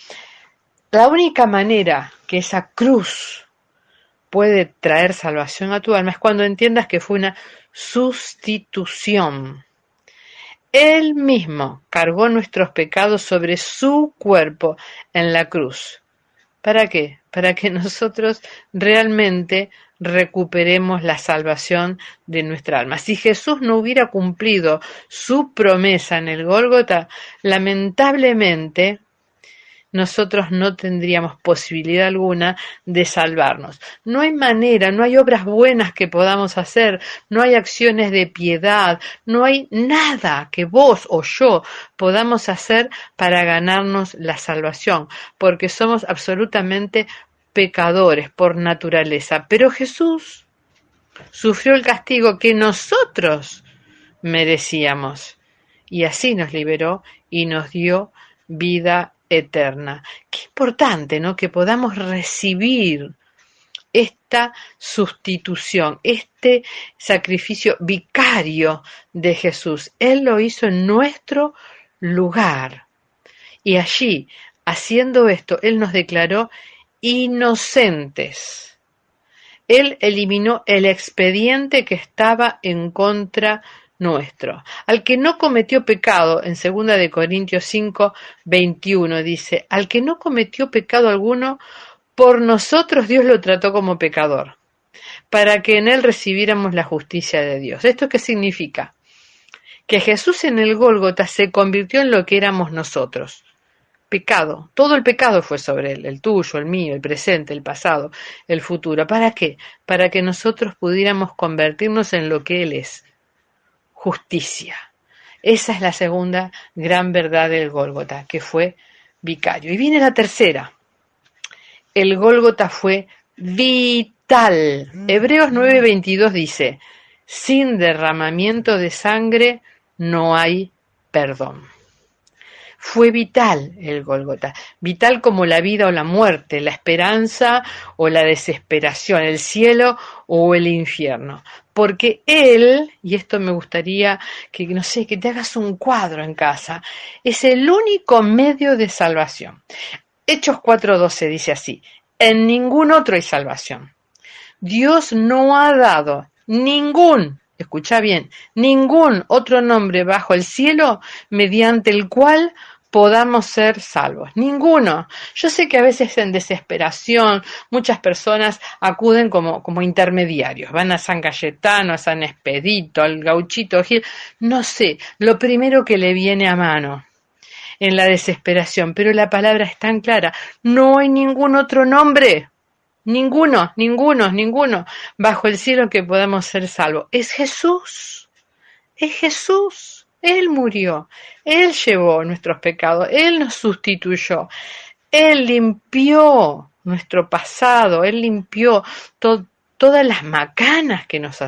La única manera que esa cruz puede traer salvación a tu alma es cuando entiendas que fue una sustitución. Él mismo cargó nuestros pecados sobre su cuerpo en la cruz. ¿Para qué? Para que nosotros realmente recuperemos la salvación de nuestra alma. Si Jesús no hubiera cumplido su promesa en el Gólgota, lamentablemente nosotros no tendríamos posibilidad alguna de salvarnos. No hay manera, no hay obras buenas que podamos hacer, no hay acciones de piedad, no hay nada que vos o yo podamos hacer para ganarnos la salvación, porque somos absolutamente pecadores por naturaleza. Pero Jesús sufrió el castigo que nosotros merecíamos y así nos liberó y nos dio vida eterna. Qué importante, ¿no? Que podamos recibir esta sustitución, este sacrificio vicario de Jesús. Él lo hizo en nuestro lugar. Y allí, haciendo esto, Él nos declaró inocentes. Él eliminó el expediente que estaba en contra nuestro. Al que no cometió pecado, en 2 de Corintios 5:21 dice, al que no cometió pecado alguno, por nosotros Dios lo trató como pecador, para que en él recibiéramos la justicia de Dios. ¿Esto qué significa? Que Jesús en el Gólgota se convirtió en lo que éramos nosotros. Pecado. Todo el pecado fue sobre él, el tuyo, el mío, el presente, el pasado, el futuro. ¿Para qué? Para que nosotros pudiéramos convertirnos en lo que él es. Justicia. Esa es la segunda gran verdad del Gólgota, que fue vicario. Y viene la tercera. El Gólgota fue vital. Hebreos 9:22 dice, sin derramamiento de sangre no hay perdón. Fue vital el Gólgota, vital como la vida o la muerte, la esperanza o la desesperación, el cielo o el infierno. Porque Él, y esto me gustaría que, no sé, que te hagas un cuadro en casa, es el único medio de salvación. Hechos 4:12 dice así, en ningún otro hay salvación. Dios no ha dado escucha bien, ningún otro nombre bajo el cielo mediante el cual podamos ser salvos. Ninguno. Yo sé que a veces en desesperación muchas personas acuden como intermediarios. Van a San Cayetano, a San Expedito, al Gauchito Gil. No sé, lo primero que le viene a mano en la desesperación. Pero la palabra es tan clara. No hay ningún otro nombre. Ninguno, bajo el cielo que podamos ser salvos. Es Jesús. Es Jesús. Él murió, Él llevó nuestros pecados, Él nos sustituyó, Él limpió nuestro pasado, Él limpió todo todas las macanas que nos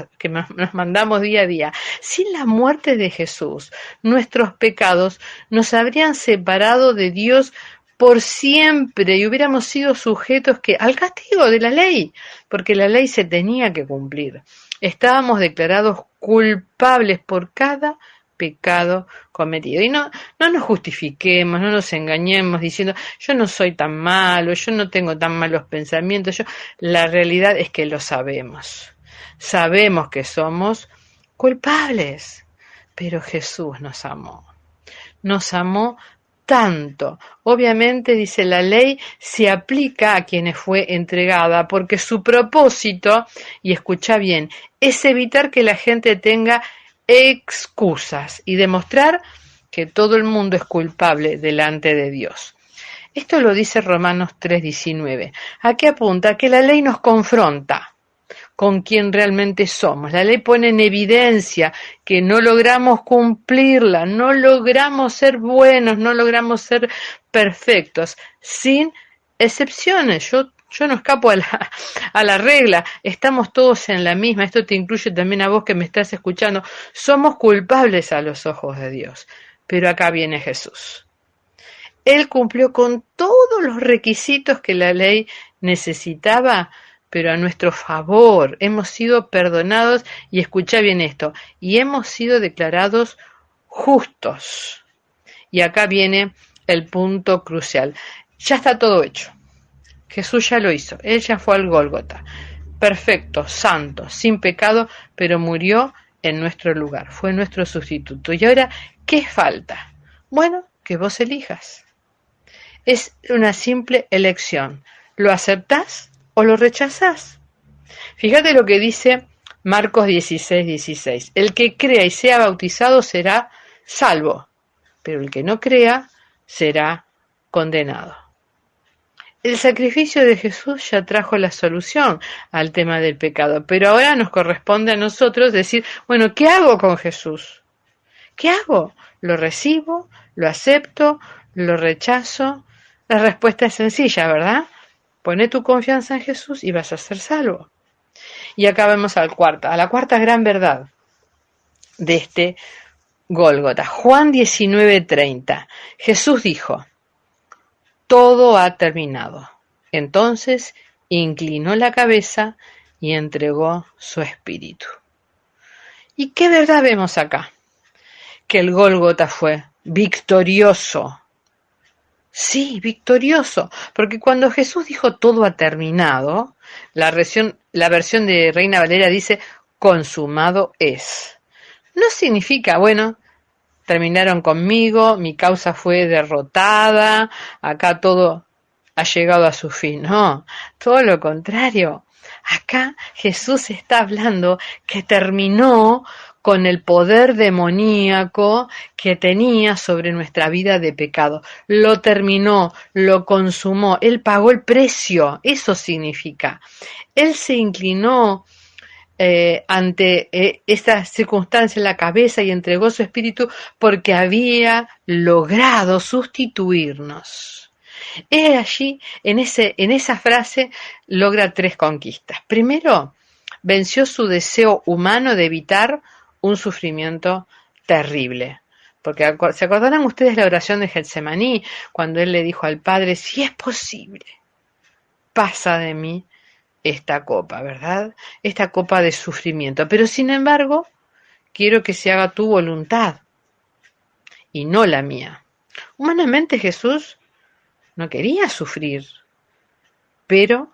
mandamos día a día. Sin la muerte de Jesús, nuestros pecados nos habrían separado de Dios por siempre y hubiéramos sido sujetos al castigo de la ley, porque la ley se tenía que cumplir. Estábamos declarados culpables por cada pecado cometido. Y no nos justifiquemos, no nos engañemos diciendo yo no soy tan malo, yo no tengo tan malos pensamientos. La realidad es que lo sabemos. Sabemos que somos culpables, pero Jesús nos amó. Nos amó tanto. Obviamente, dice la ley, se aplica a quienes fue entregada, porque su propósito, y escucha bien, es evitar que la gente tenga excusas y demostrar que todo el mundo es culpable delante de Dios. Esto lo dice Romanos 3:19. ¿A qué apunta? Que la ley nos confronta con quien realmente somos. La ley pone en evidencia que no logramos cumplirla, no logramos ser buenos, no logramos ser perfectos, sin excepciones. Yo no escapo a la regla, estamos todos en la misma, esto te incluye también a vos que me estás escuchando, somos culpables a los ojos de Dios, pero acá viene Jesús. Él cumplió con todos los requisitos que la ley necesitaba, pero a nuestro favor hemos sido perdonados, y escucha bien esto, y hemos sido declarados justos. Y acá viene el punto crucial, ya está todo hecho. Jesús ya lo hizo, Él ya fue al Gólgota, perfecto, santo, sin pecado, pero murió en nuestro lugar, fue nuestro sustituto. Y ahora, ¿qué falta? Bueno, que vos elijas. Es una simple elección, ¿lo aceptás o lo rechazás? Fíjate lo que dice Marcos 16:16, el que crea y sea bautizado será salvo, pero el que no crea será condenado. El sacrificio de Jesús ya trajo la solución al tema del pecado, pero ahora nos corresponde a nosotros decir, bueno, ¿qué hago con Jesús? ¿Qué hago? ¿Lo recibo? ¿Lo acepto? ¿Lo rechazo? La respuesta es sencilla, ¿verdad? Poné tu confianza en Jesús y vas a ser salvo. Y acá vamos a la cuarta gran verdad de este Gólgota. Juan 19:30. Jesús dijo, todo ha terminado. Entonces inclinó la cabeza y entregó su espíritu. ¿Y qué verdad vemos acá? Que el Gólgota fue victorioso. Sí, victorioso, porque cuando Jesús dijo todo ha terminado, la versión de Reina Valera dice consumado es. No significa, bueno, terminaron conmigo, mi causa fue derrotada, acá todo ha llegado a su fin. No, todo lo contrario. Acá Jesús está hablando que terminó con el poder demoníaco que tenía sobre nuestra vida de pecado. Lo terminó, lo consumó, Él pagó el precio, eso significa. Él se inclinó ante esta circunstancia en la cabeza y entregó su espíritu porque había logrado sustituirnos. Él allí, en esa frase, logra 3 conquistas. Primero, venció su deseo humano de evitar un sufrimiento terrible. Porque ¿se acordarán ustedes la oración de Getsemaní? Cuando él le dijo al Padre, si es posible, pasa de mí esta copa, ¿verdad? Esta copa de sufrimiento. Pero sin embargo, quiero que se haga tu voluntad y no la mía. Humanamente Jesús no quería sufrir, pero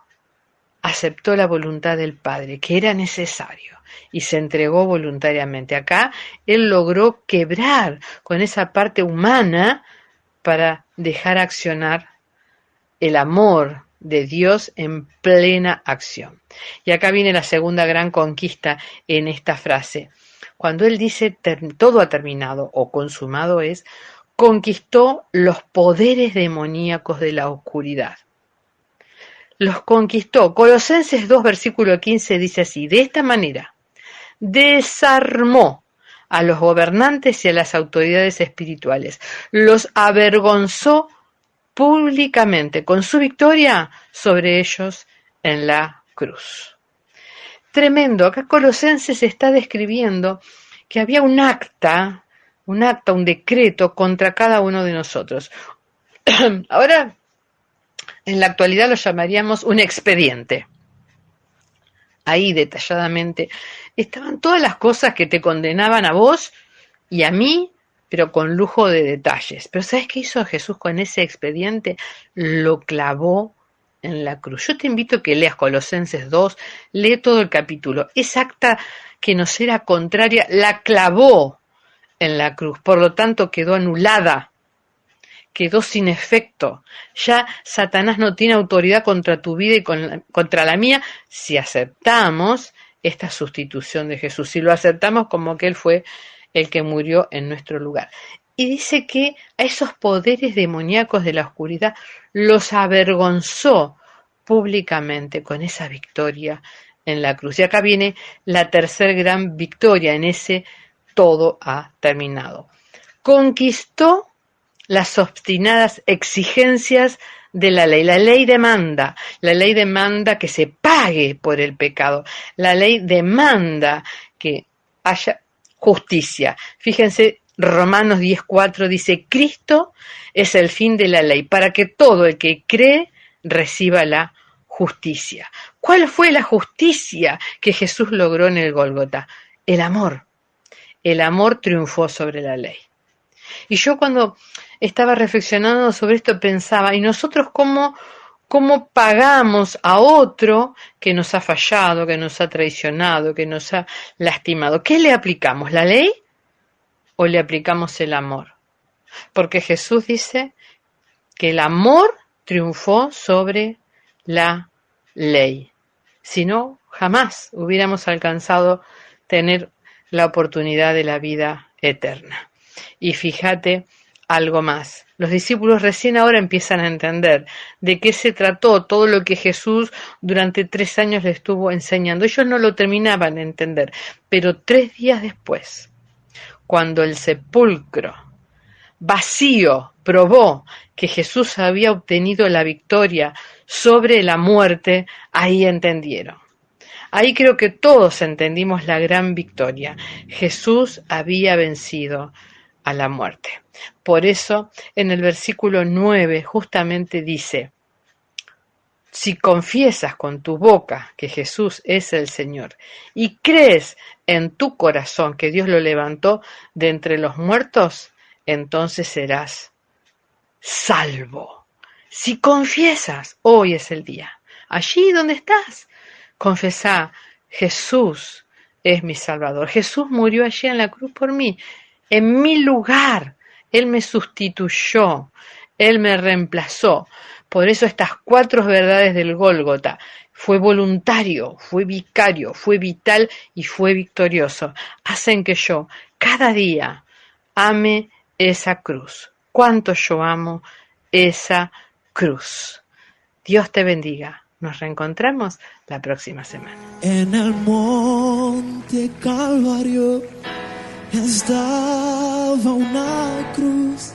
aceptó la voluntad del Padre, que era necesario, y se entregó voluntariamente. Acá Él logró quebrar con esa parte humana para dejar accionar el amor de Dios en plena acción. Y acá viene la segunda gran conquista en esta frase. Cuando Él dice todo ha terminado o consumado es, conquistó los poderes demoníacos de la oscuridad. Los conquistó. Colosenses 2, versículo 15 dice así, de esta manera, desarmó a los gobernantes y a las autoridades espirituales, los avergonzó públicamente con su victoria sobre ellos en la cruz. tremendo. Acá Colosenses está describiendo que había un acta, un decreto contra cada uno de nosotros. Ahora, en la actualidad lo llamaríamos un expediente. Ahí detalladamente estaban todas las cosas que te condenaban a vos y a mí, pero con lujo de detalles. Pero ¿sabes qué hizo Jesús con ese expediente? Lo clavó en la cruz. Yo te invito a que leas Colosenses 2, lee todo el capítulo. Esa acta que nos era contraria, la clavó en la cruz, por lo tanto quedó anulada, quedó sin efecto. Ya Satanás no tiene autoridad contra tu vida y contra la mía si aceptamos esta sustitución de Jesús, si lo aceptamos como que Él fue el que murió en nuestro lugar. Y dice que a esos poderes demoníacos de la oscuridad los avergonzó públicamente con esa victoria en la cruz. Y acá viene la tercer gran victoria en ese todo ha terminado. Conquistó las obstinadas exigencias de la ley. La ley demanda que se pague por el pecado. La ley demanda que haya justicia. Fíjense, Romanos 10:4 dice, Cristo es el fin de la ley, para que todo el que cree reciba la justicia. ¿Cuál fue la justicia que Jesús logró en el Gólgota? El amor. El amor triunfó sobre la ley. Y yo cuando estaba reflexionando sobre esto pensaba, ¿y nosotros cómo pagamos a otro que nos ha fallado, que nos ha traicionado, que nos ha lastimado? ¿Qué le aplicamos? ¿La ley o le aplicamos el amor? Porque Jesús dice que el amor triunfó sobre la ley. Si no, jamás hubiéramos alcanzado tener la oportunidad de la vida eterna. Y fíjate algo más. Los discípulos recién ahora empiezan a entender de qué se trató todo lo que Jesús durante 3 años les estuvo enseñando. Ellos no lo terminaban de entender, pero 3 días después, cuando el sepulcro vacío probó que Jesús había obtenido la victoria sobre la muerte, ahí entendieron. Ahí creo que todos entendimos la gran victoria. Jesús había vencido a la muerte. Por eso, en el versículo 9 justamente dice, si confiesas con tu boca que Jesús es el Señor y crees en tu corazón que Dios lo levantó de entre los muertos, entonces serás salvo. Si confiesas, hoy es el día. Allí donde estás, confesá, Jesús es mi Salvador. Jesús murió allí en la cruz por mí, en mi lugar. Él me sustituyó, Él me reemplazó. Por eso estas 4 verdades del Gólgota, fue voluntario, fue vicario, fue vital y fue victorioso, hacen que yo cada día ame esa cruz. Cuánto yo amo esa cruz. Dios te bendiga. Nos reencontramos la próxima semana. En el monte Calvario estaba una cruz,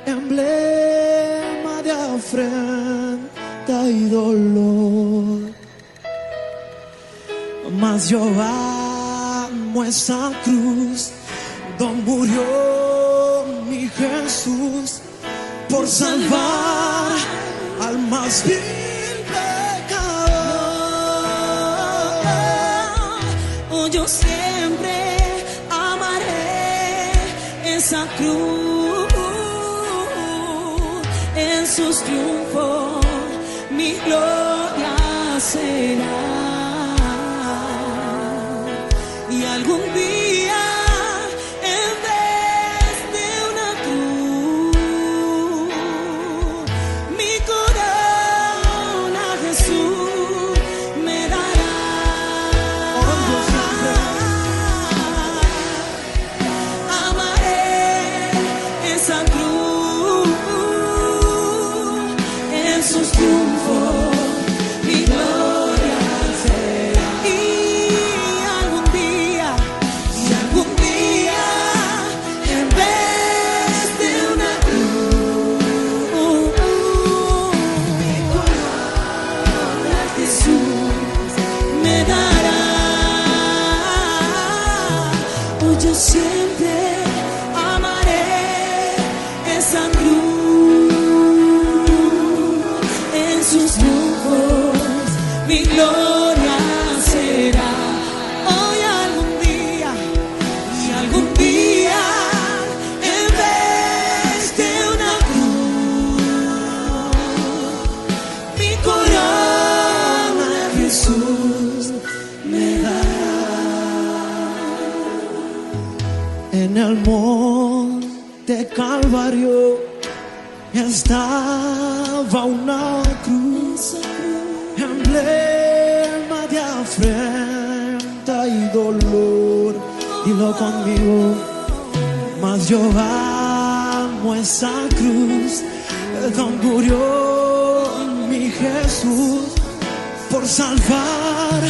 emblema de afrenta y dolor. Mas yo amo esa cruz, donde murió mi Jesús por salvar al más vil pecador. Yo siempre amaré esa cruz, en sus triunfos mi gloria será. Y algún día en vez de una cruz, mi corona Jesús me dará. Amaré esa cruz, en sus triunfos mi gloria será. Y algún día, en vez de una cruz, mi corona Jesús me dará. yo siempre amaré esa cruz. En sus triunfos mi gloria será. Hoy algún día, y algún día, en vez de una cruz, mi corona Jesús me dará. En el monte Calvario estaba una cruz, emblema de afrenta y dolor. Dilo conmigo, mas yo amo esa cruz, donde murió mi Jesús por salvar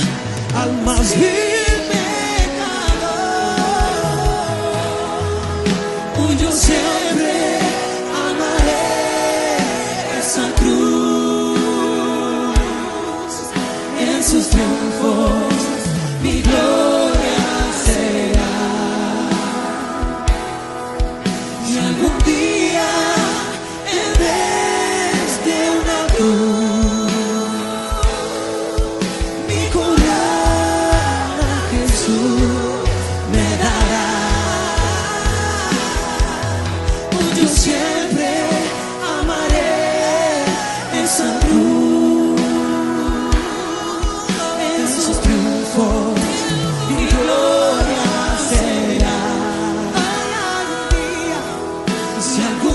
al más vil pecador. Yo siempre amaré esa cruz. En sus triunfos mi gloria será. Y algún día, en vez de una cruz, mi corona Jesús me dará. Yo siempre amaré esa cruz. En sus triunfos mi gloria será. Si algún